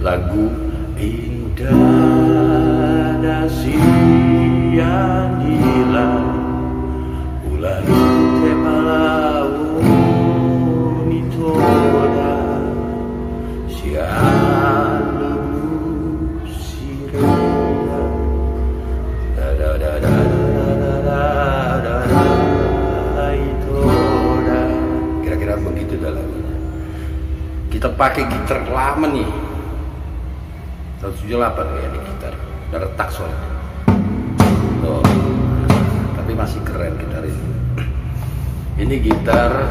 lagu Indah Nasi yang hilang ulang temalau nitoda sialu sirena da da da da da da da itoda. Kira-kira begitu dah lagunya. Kita pakai gitar lama nih, 178 ya, di gitar udah retak soalnya tuh, tapi masih keren gitar ini. Ini gitar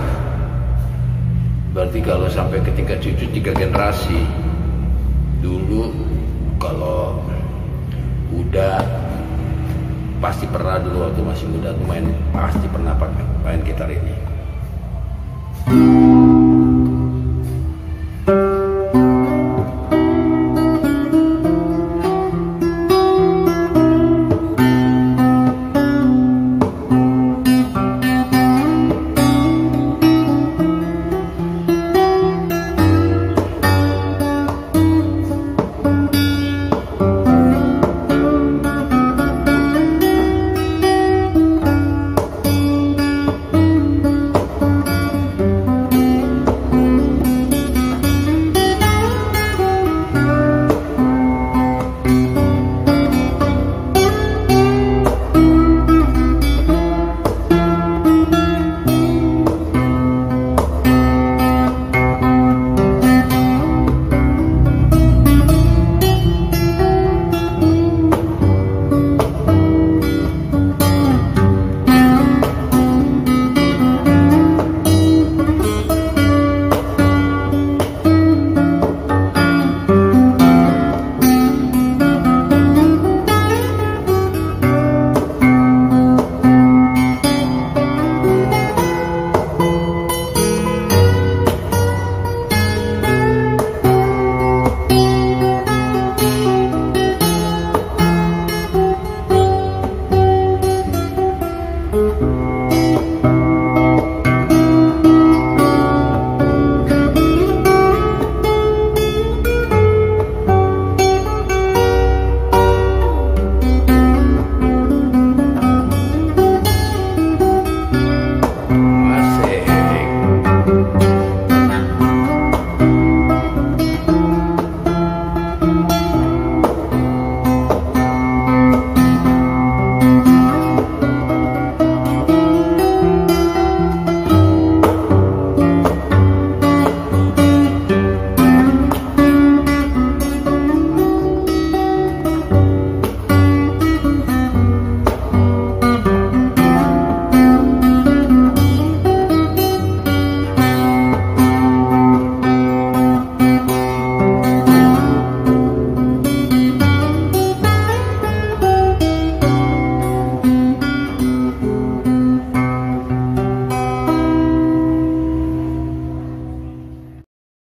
berarti kalau sampai ke tingkat cucu 3 generasi. Dulu kalau udah pasti pernah, dulu waktu masih muda tuh pasti pernah main gitar ini.